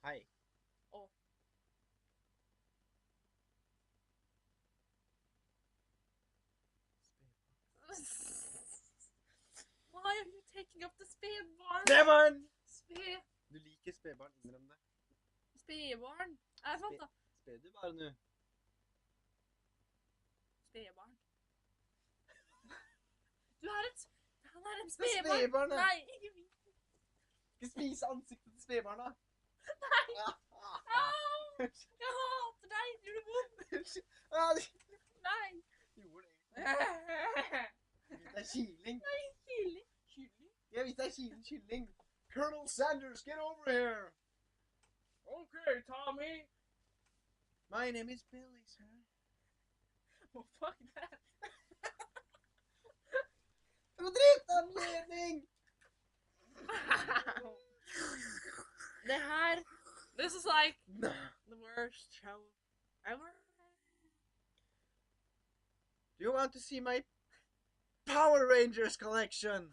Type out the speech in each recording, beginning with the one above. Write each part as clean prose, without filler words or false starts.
Hei. Oh. Why are you taking up the spedbarn? Spedbarn! Spe... Du liker spedbarn, innrøm det. Spedbarn? Er det sant da? Sped du bare nå. Spedbarn. Du er et... Han er en Det er spedbarn. spedbarn, ja. Nei, ikke vi. Skal spise ansiktet til spedbarna. Nei. Au! Jeg hater deg. Gjør det vondt? Nei. Gjorde det. Det er kylling. Nei, kylling. Kylling? Jeg visste det er kylling. Colonel Sanders, get over here. Okay, Tommy. My name is Billy, sir. Oh, fuck that. Du må drite anledning! Det her... This is like the worst show ever. Do you want to see my Power Rangers collection?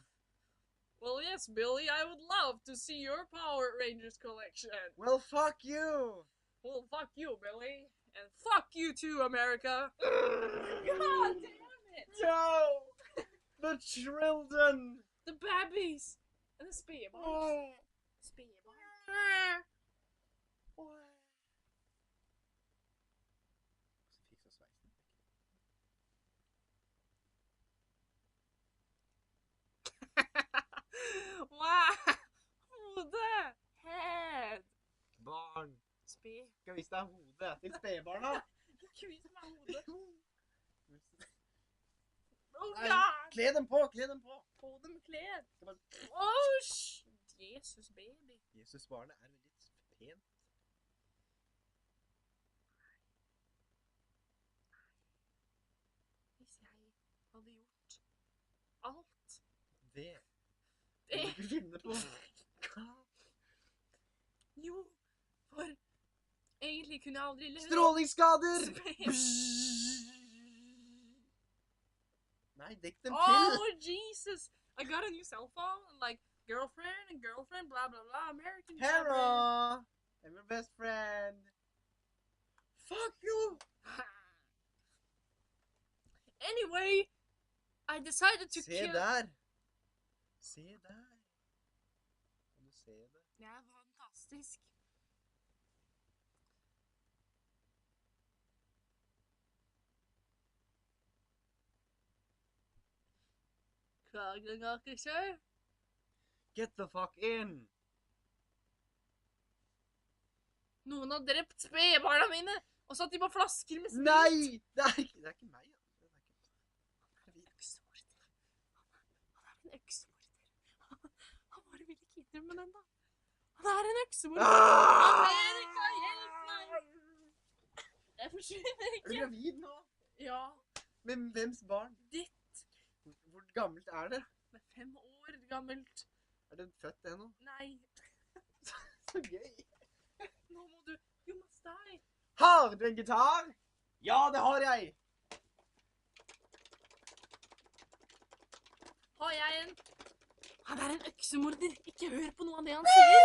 Well, yes, Billy, I would love to see your Power Rangers collection. Well, fuck you! Well, fuck you, Billy. And fuck you too, America. God damn it! No! The children! The babies! And the spedbarn. Oh. Spedbarn. Wow! Hode! Head! Barn. Spe... Skal vise deg hodet til spedbarna. Ikke vis meg hodet. Oh Nei, god! kle dem på, kle dem på. På dem klær. Skal bare- Oh, Jesus, baby. Jesus barnet er veldig pent. Hvis jeg hadde gjort alt Det det... kan du ikke finne på. Jo, for egentlig kunne jeg aldri leve... Strålingsskader! Nei, dekk dem til. Oh, Jesus! I got a new cell phone, like, girlfriend, blah, blah, blah, American Hera! I'm your best friend. Fuck you! Anyway, I decided to Se kill... der. Se der. Kan du se det? Det er fantastisk. Kragenakkesjø. Get the fuck in! Noen har drept spedbarna mine, og satt de på flasker med sprit. Nei! Det er ikke meg. Altså. Han er en øksemorder. Han bare vil ikke innrømme den da. Han er en øksemorder. Amerika, hjelp meg! Jeg forsvinner Er du ikke. gravid nå? Ja, Men hvems barn? ditt. Hvor gammelt er det? Det er 5 år gammelt. Er det født ennå? Nei, Så gøy. nå må du... You must die. Har du en gitar? Ja, det har jeg. Har jeg en... Han er en øksemorder. Ikke hør på noe av det han sier.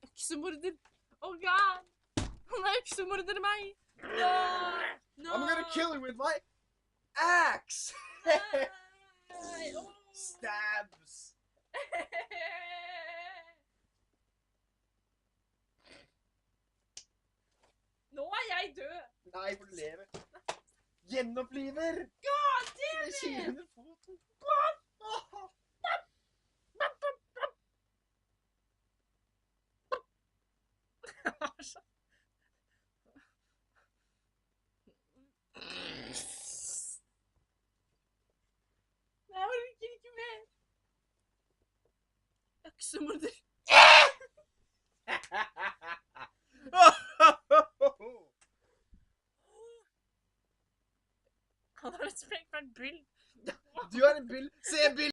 Øksemorder. Oh god. Han er øksemorder meg. No. No. I'm gonna kill you with my axe. Nei. Oh. Stabs. Nå er jeg død. Nei, for du lever. Gjenoppliver. God damn Det it. kiler under foten. Jeg orker ikke mer. Øksemorder. Han har et sprengt byll. Du har en byll. Se byll.